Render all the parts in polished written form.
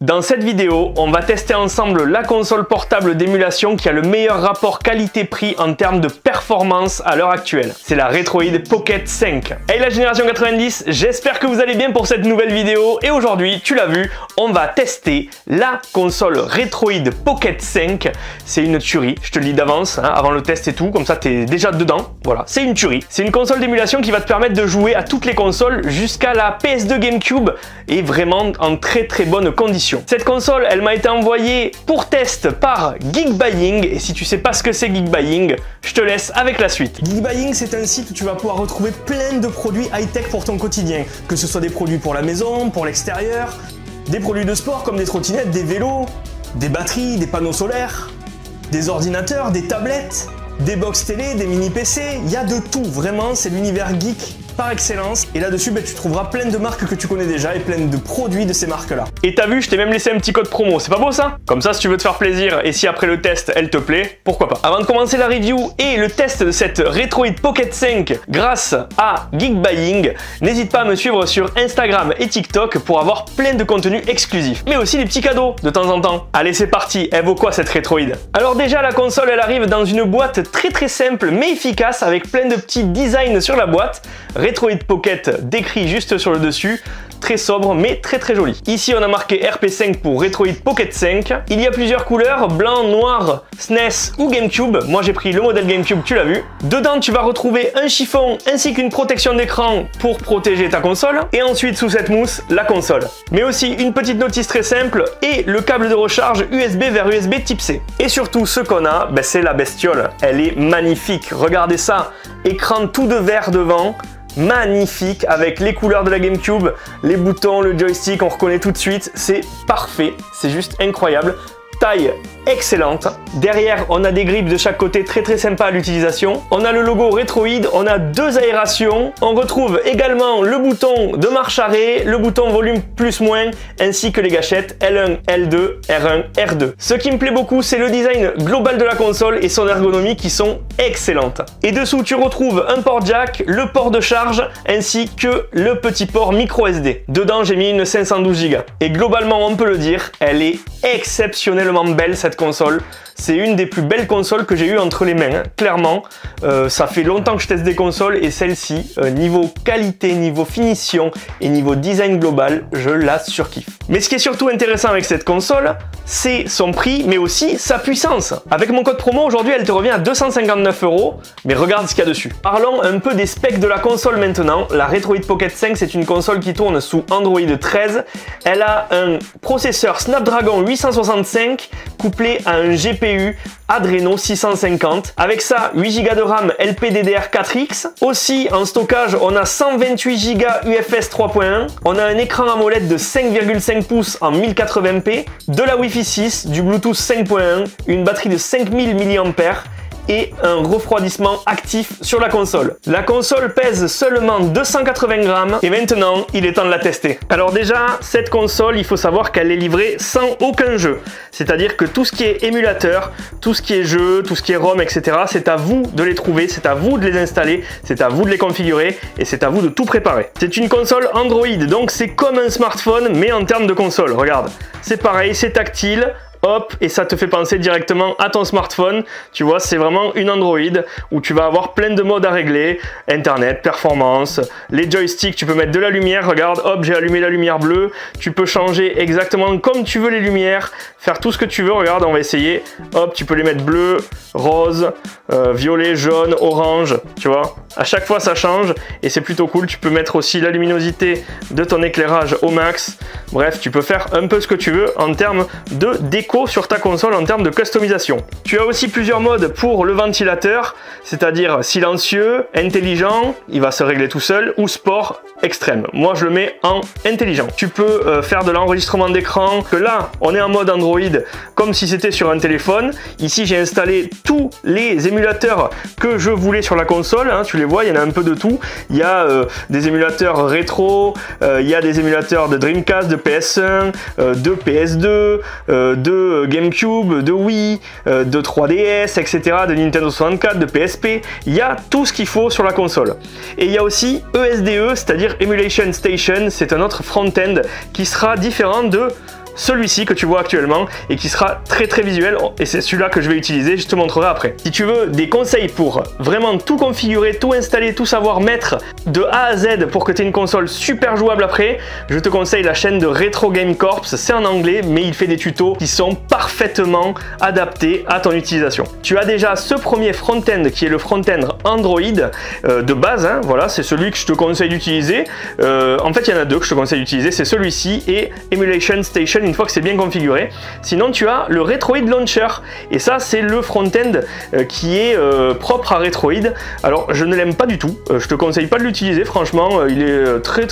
Dans cette vidéo, on va tester ensemble la console portable d'émulation qui a le meilleur rapport qualité-prix en termes de performance à l'heure actuelle. C'est la Retroid Pocket 5. Hey la génération 90, j'espère que vous allez bien pour cette nouvelle vidéo et aujourd'hui, tu l'as vu, on va tester la console Retroid Pocket 5. C'est une tuerie, je te le dis d'avance, hein, avant le test et tout, comme ça t'es déjà dedans. Voilà, c'est une tuerie. C'est une console d'émulation qui va te permettre de jouer à toutes les consoles jusqu'à la PS2 GameCube et vraiment en très bonnes conditions. Cette console, elle m'a été envoyée pour test par Geekbuying et si tu sais pas ce que c'est Geekbuying, je te laisse avec la suite. Geekbuying, c'est un site où tu vas pouvoir retrouver plein de produits high-tech pour ton quotidien, que ce soit des produits pour la maison, pour l'extérieur, des produits de sport comme des trottinettes, des vélos, des batteries, des panneaux solaires, des ordinateurs, des tablettes, des box télé, des mini PC, il y a de tout, vraiment, c'est l'univers geek par excellence. Et là-dessus, tu trouveras plein de marques que tu connais déjà et plein de produits de ces marques-là. Et t'as vu, je t'ai même laissé un petit code promo, c'est pas beau ça? Comme ça, si tu veux te faire plaisir et si après le test, elle te plaît, pourquoi pas. Avant de commencer la review et le test de cette Retroid Pocket 5 grâce à Geekbuying, n'hésite pas à me suivre sur Instagram et TikTok pour avoir plein de contenus exclusifs, mais aussi des petits cadeaux de temps en temps. Allez, c'est parti, elle vaut quoi cette Retroid? Alors déjà, la console, elle arrive dans une boîte très simple mais efficace avec plein de petits designs sur la boîte. Retroid Pocket décrit juste sur le dessus, très sobre mais très joli. Ici on a marqué RP5 pour Retroid Pocket 5. Il y a plusieurs couleurs, blanc, noir, SNES ou GameCube. Moi j'ai pris le modèle GameCube, tu l'as vu. Dedans tu vas retrouver un chiffon ainsi qu'une protection d'écran pour protéger ta console. Et ensuite sous cette mousse, la console. Mais aussi une petite notice très simple et le câble de recharge USB vers USB type C. Et surtout ce qu'on a, c'est la bestiole. Elle est magnifique, regardez ça. Écran tout de verre devant. Magnifique avec les couleurs de la GameCube, les boutons, le joystick, on reconnaît tout de suite, c'est parfait, c'est juste incroyable. Taille excellente. Derrière, on a des grips de chaque côté très sympa à l'utilisation. On a le logo Retroid, on a deux aérations. On retrouve également le bouton de marche arrêt, le bouton volume plus-moins, ainsi que les gâchettes L1, L2, R1, R2. Ce qui me plaît beaucoup, c'est le design global de la console et son ergonomie qui sont excellentes. Et dessous, tu retrouves un port jack, le port de charge, ainsi que le petit port micro SD. Dedans, j'ai mis une 512 Go. Et globalement, on peut le dire, elle est exceptionnellement belle cette console. C'est une des plus belles consoles que j'ai eues entre les mains, hein. Clairement. Ça fait longtemps que je teste des consoles et celle-ci, niveau qualité, niveau finition et niveau design global, je la surkiffe. Mais ce qui est surtout intéressant avec cette console, c'est son prix, mais aussi sa puissance. Avec mon code promo, aujourd'hui, elle te revient à 259 €, mais regarde ce qu'il y a dessus. Parlons un peu des specs de la console maintenant. La Retroid Pocket 5, c'est une console qui tourne sous Android 13. Elle a un processeur Snapdragon 865 couplé à un GPU Adreno 650. Avec ça, 8 Go de RAM LPDDR4X. Aussi, en stockage, on a 128 Go UFS 3.1. On a un écran AMOLED de 5,5 pouces en 1080p, de la Wi-Fi 6, du Bluetooth 5.1, une batterie de 5000 mAh et un refroidissement actif sur la console. La console pèse seulement 280 grammes et maintenant il est temps de la tester. Alors déjà, cette console, il faut savoir qu'elle est livrée sans aucun jeu. C'est-à-dire que tout ce qui est émulateur, tout ce qui est jeu, tout ce qui est ROM, etc. c'est à vous de les trouver, c'est à vous de les installer, c'est à vous de les configurer et c'est à vous de tout préparer. C'est une console Android, donc c'est comme un smartphone mais en termes de console. Regarde, c'est pareil, c'est tactile. Hop, et ça te fait penser directement à ton smartphone. Tu vois, c'est vraiment une Android où tu vas avoir plein de modes à régler. Internet, performance, les joysticks, tu peux mettre de la lumière. Regarde, hop, j'ai allumé la lumière bleue. Tu peux changer exactement comme tu veux les lumières, faire tout ce que tu veux. Regarde, on va essayer. Hop, tu peux les mettre bleu, rose, violet, jaune, orange. Tu vois, à chaque fois ça change et c'est plutôt cool. Tu peux mettre aussi la luminosité de ton éclairage au max. Bref, tu peux faire un peu ce que tu veux en termes de déco sur ta console en termes de customisation. Tu as aussi plusieurs modes pour le ventilateur, c'est-à-dire silencieux, intelligent, il va se régler tout seul, ou sport extrême. Moi je le mets en intelligent. Tu peux faire de l'enregistrement d'écran, que là on est en mode Android comme si c'était sur un téléphone. Ici j'ai installé tous les émulateurs que je voulais sur la console, hein, tu les vois, il y en a un peu de tout. Il y a des émulateurs rétro, il y a des émulateurs de Dreamcast, de PS1, de PS2, de GameCube, de Wii, de 3DS, etc., de Nintendo 64, de PSP. Il y a tout ce qu'il faut sur la console. Et il y a aussi ESDE, c'est-à-dire Emulation Station, c'est un autre front-end qui sera différent de celui-ci que tu vois actuellement et qui sera très très visuel, et c'est celui-là que je vais utiliser, je te montrerai après. Si tu veux des conseils pour vraiment tout configurer, tout installer, tout savoir mettre de A à Z pour que tu aies une console super jouable après, je te conseille la chaîne de Retro Game Corps. C'est en anglais, mais il fait des tutos qui sont parfaitement adaptés à ton utilisation. Tu as déjà ce premier front-end qui est le front-end Android de base, hein, voilà, c'est celui que je te conseille d'utiliser. En fait, il y en a deux que je te conseille d'utiliser, c'est celui-ci et Emulation Station une fois que c'est bien configuré. Sinon, tu as le Retroid Launcher et ça, c'est le front-end qui est propre à Retroid. Alors, je ne l'aime pas du tout, je te conseille pas de l'utiliser, franchement, il est très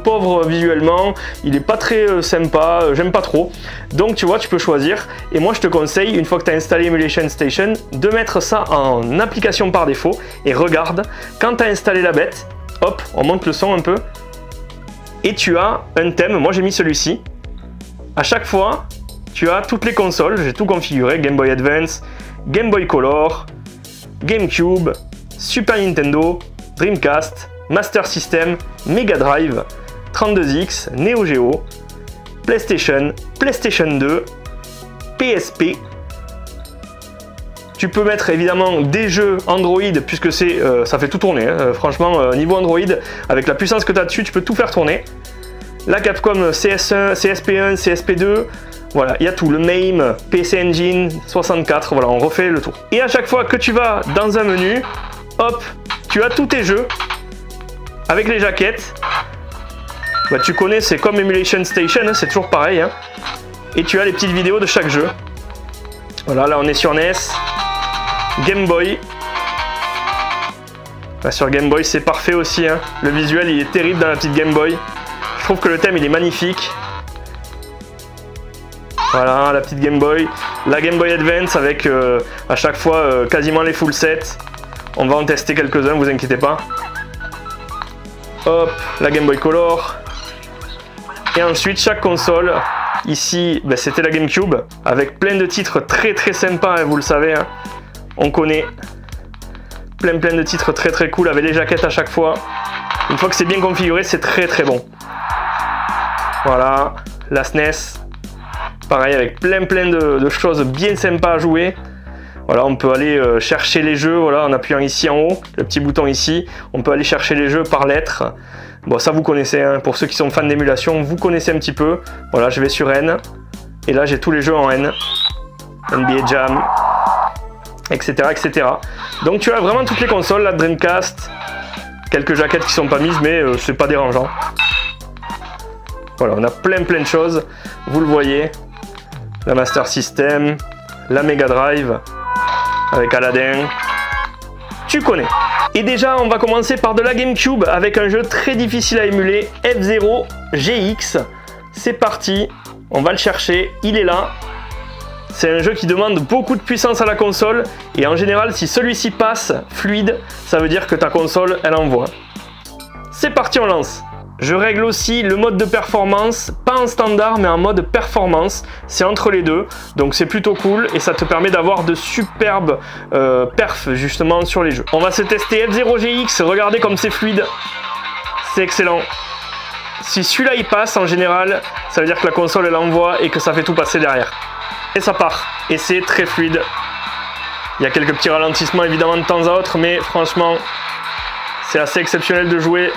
pauvre visuellement, il est pas très sympa, j'aime pas trop. Donc, tu vois, tu peux choisir et moi, je te conseille, une fois que tu as installé Emulation Station, de mettre ça en application par défaut et regarde, quand tu as installé la bête, hop, on monte le son un peu et tu as un thème, moi j'ai mis celui-ci. À chaque fois, tu as toutes les consoles, j'ai tout configuré, Game Boy Advance, Game Boy Color, GameCube, Super Nintendo, Dreamcast, Master System, Mega Drive, 32X, Neo Geo, PlayStation, PlayStation 2, PSP. Tu peux mettre évidemment des jeux Android puisque ça fait tout tourner. Hein. Franchement, niveau Android, avec la puissance que tu as dessus, tu peux tout faire tourner. La Capcom CS1, CSP1, CSP2, voilà, il y a tout. Le MAME, PC Engine, 64, voilà, on refait le tour. Et à chaque fois que tu vas dans un menu, hop, tu as tous tes jeux avec les jaquettes. Bah, tu connais, c'est comme Emulation Station, hein, c'est toujours pareil. Hein. Et tu as les petites vidéos de chaque jeu. Voilà, là on est sur NES. Game Boy. Bah, sur Game Boy c'est parfait aussi, hein. Le visuel il est terrible dans la petite Game Boy. Je trouve que le thème il est magnifique. Voilà la petite Game Boy. La Game Boy Advance avec à chaque fois quasiment les full sets. On va en tester quelques-uns, vous inquiétez pas. Hop, la Game Boy Color. Et ensuite chaque console. Ici ben, c'était la GameCube avec plein de titres très sympas, hein, vous le savez. Hein. On connaît plein de titres très cool avec les jaquettes à chaque fois. Une fois que c'est bien configuré, c'est très bon. Voilà, la SNES. Pareil avec plein de choses bien sympas à jouer. Voilà, on peut aller chercher les jeux, voilà, en appuyant ici en haut, le petit bouton ici. On peut aller chercher les jeux par lettres. Bon, ça vous connaissez, hein. Pour ceux qui sont fans d'émulation, vous connaissez un petit peu. Voilà, je vais sur N. Et là, j'ai tous les jeux en N. NBA Jam. Etc. Donc tu as vraiment toutes les consoles, la Dreamcast, quelques jaquettes qui sont pas mises, mais c'est pas dérangeant. Voilà, on a plein de choses, vous le voyez. La Master System, la Mega Drive, avec Aladdin, tu connais. Et déjà, on va commencer par de la GameCube, avec un jeu très difficile à émuler, F-Zero GX. C'est parti, on va le chercher, il est là. C'est un jeu qui demande beaucoup de puissance à la console et en général si celui-ci passe fluide, ça veut dire que ta console elle envoie. C'est parti, on lance. Je règle aussi le mode de performance, pas en standard mais en mode performance, c'est entre les deux, donc c'est plutôt cool et ça te permet d'avoir de superbes perfs justement sur les jeux. On va se tester F-Zero GX, regardez comme c'est fluide, c'est excellent. Si celui-là il passe en général, ça veut dire que la console elle envoie et que ça fait tout passer derrière. Et ça part, et c'est très fluide. Il y a quelques petits ralentissements évidemment de temps à autre, mais franchement, c'est assez exceptionnel de jouer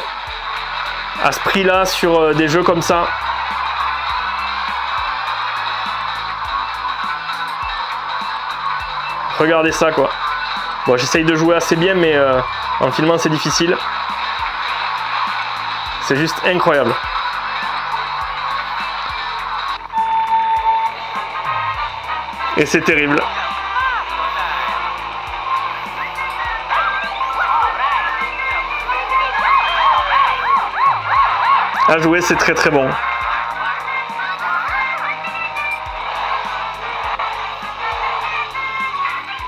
à ce prix-là sur des jeux comme ça. Regardez ça quoi. Bon, j'essaye de jouer assez bien, mais en filmant c'est difficile. C'est juste incroyable. Et c'est terrible. À jouer, c'est très bon.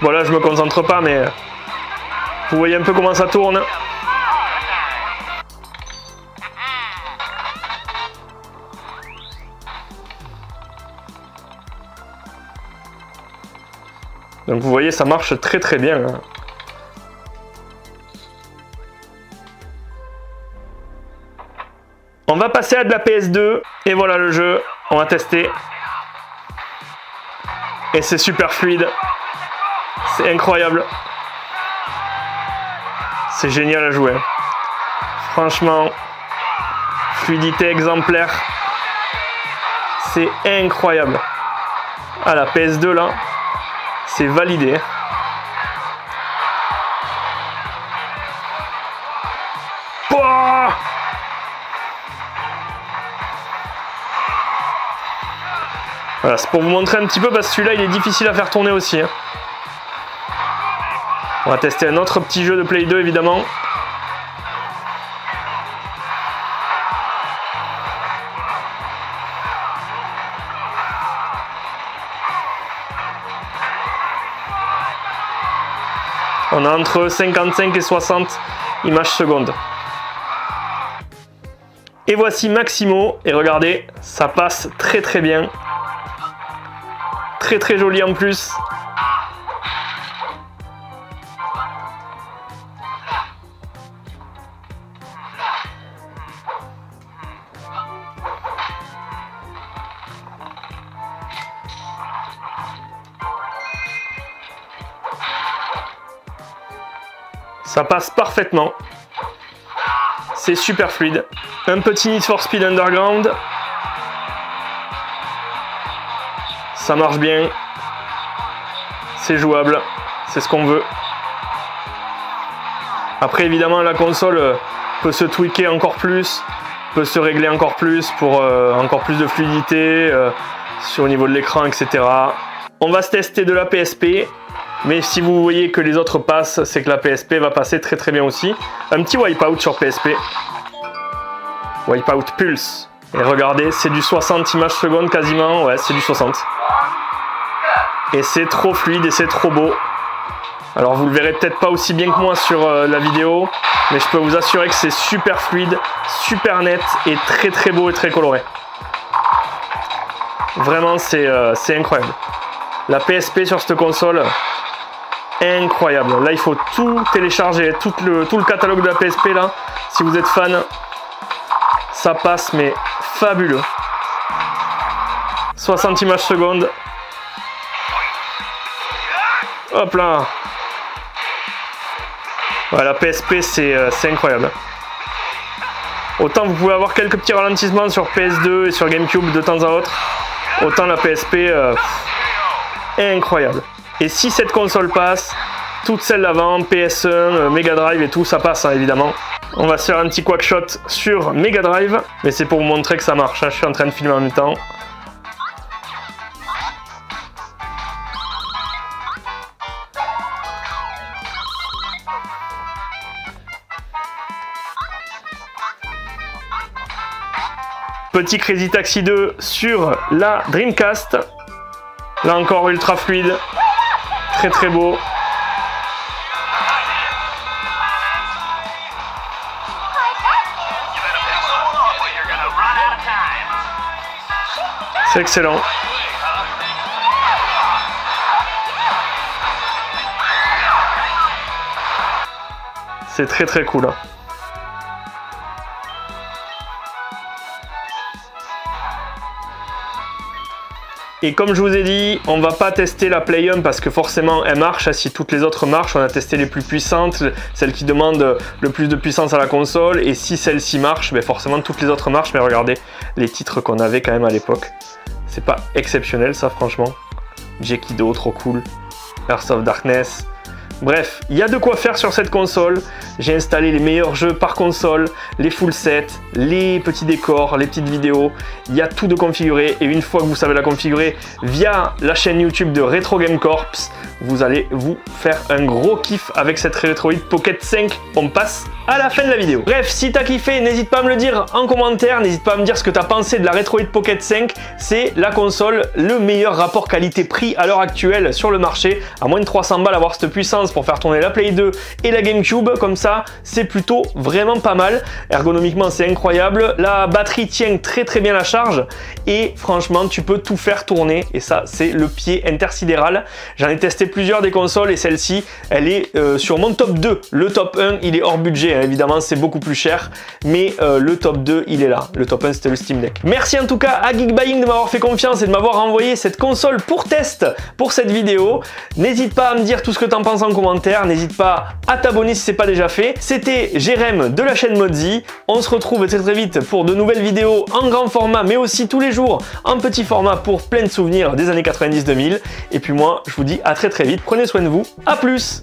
Voilà, je me concentre pas, mais vous voyez un peu comment ça tourne. Donc vous voyez, ça marche très bien. Hein. On va passer à de la PS2 et voilà le jeu, on va tester. Et c'est super fluide. C'est incroyable. C'est génial à jouer. Franchement, fluidité exemplaire. C'est incroyable. Ah, la PS2 là, c'est validé. Pouah, voilà, c'est pour vous montrer un petit peu parce que celui-là il est difficile à faire tourner aussi. On va tester un autre petit jeu de Play 2 évidemment. On a entre 55 et 60 images secondes. Et voici Maximo. Et regardez, ça passe très très bien. Très très joli en plus. Ça passe parfaitement. C'est super fluide. Un petit Need for Speed Underground. Ça marche bien. C'est jouable. C'est ce qu'on veut. Après, évidemment, la console peut se tweaker encore plus. Peut se régler encore plus pour encore plus de fluidité sur au niveau de l'écran, etc. On va se tester de la PSP. Mais si vous voyez que les autres passent, c'est que la PSP va passer très très bien aussi. Un petit Wipeout sur PSP. Wipeout Pulse. Et regardez, c'est du 60 images secondes quasiment. Ouais, c'est du 60. Et c'est trop fluide et c'est trop beau. Alors vous le verrez peut-être pas aussi bien que moi sur la vidéo. Mais je peux vous assurer que c'est super fluide, super net et très très beau et très coloré. Vraiment, c'est incroyable. La PSP sur cette console... incroyable. Là, il faut tout télécharger, tout le catalogue de la PSP là. Si vous êtes fan, ça passe mais fabuleux. 60 images secondes. Hop là. Ouais, la PSP c'est incroyable. Autant vous pouvez avoir quelques petits ralentissements sur PS2 et sur GameCube de temps à autre, autant la PSP incroyable. Et si cette console passe, toutes celles d'avant, PS1, Mega Drive et tout, ça passe hein, évidemment. On va se faire un petit quackshot sur Mega Drive, mais c'est pour vous montrer que ça marche. Hein. Je suis en train de filmer en même temps. Petit Crazy Taxi 2 sur la Dreamcast. Là encore ultra fluide. Très très beau. C'est excellent. C'est très très cool. Hein. Et comme je vous ai dit, on va pas tester la Play 1 parce que forcément elle marche, si toutes les autres marchent, on a testé les plus puissantes, celles qui demandent le plus de puissance à la console, et si celle-ci marche, ben forcément toutes les autres marchent, mais regardez les titres qu'on avait quand même à l'époque. C'est pas exceptionnel ça franchement. Jekido, trop cool. Hearts of Darkness. Bref, il y a de quoi faire sur cette console. J'ai installé les meilleurs jeux par console, les full sets, les petits décors, les petites vidéos. Il y a tout de configuré et une fois que vous savez la configurer via la chaîne YouTube de Retro Game Corps, vous allez vous faire un gros kiff avec cette Retroid Pocket 5. On passe à la fin de la vidéo. Bref, si t'as kiffé, n'hésite pas à me le dire en commentaire. N'hésite pas à me dire ce que t'as pensé de la Retroid Pocket 5. C'est la console, le meilleur rapport qualité-prix à l'heure actuelle sur le marché. À moins de 300 balles, avoir cette puissance puissance pour faire tourner la Play 2 et la GameCube. Comme ça, c'est plutôt vraiment pas mal. Ergonomiquement, c'est incroyable. La batterie tient très bien la charge et franchement, tu peux tout faire tourner. Et ça, c'est le pied intersidéral. J'en ai testé plusieurs des consoles et celle-ci, elle est sur mon top 2. Le top 1, il est hors budget, hein. Évidemment, c'est beaucoup plus cher, mais le top 2, il est là. Le top 1, c'était le Steam Deck. Merci en tout cas à Geekbuying de m'avoir fait confiance et de m'avoir envoyé cette console pour test pour cette vidéo. N'hésite pas à me dire tout ce que tu en penses en commentaire. N'hésite pas à t'abonner si ce n'est pas déjà fait. C'était Jérém de la chaîne Modzy. On se retrouve très vite pour de nouvelles vidéos en grand format, mais aussi tous les jours en petit format pour plein de souvenirs des années 90-2000. Et puis moi, je vous dis à très vite. Prenez soin de vous. À plus!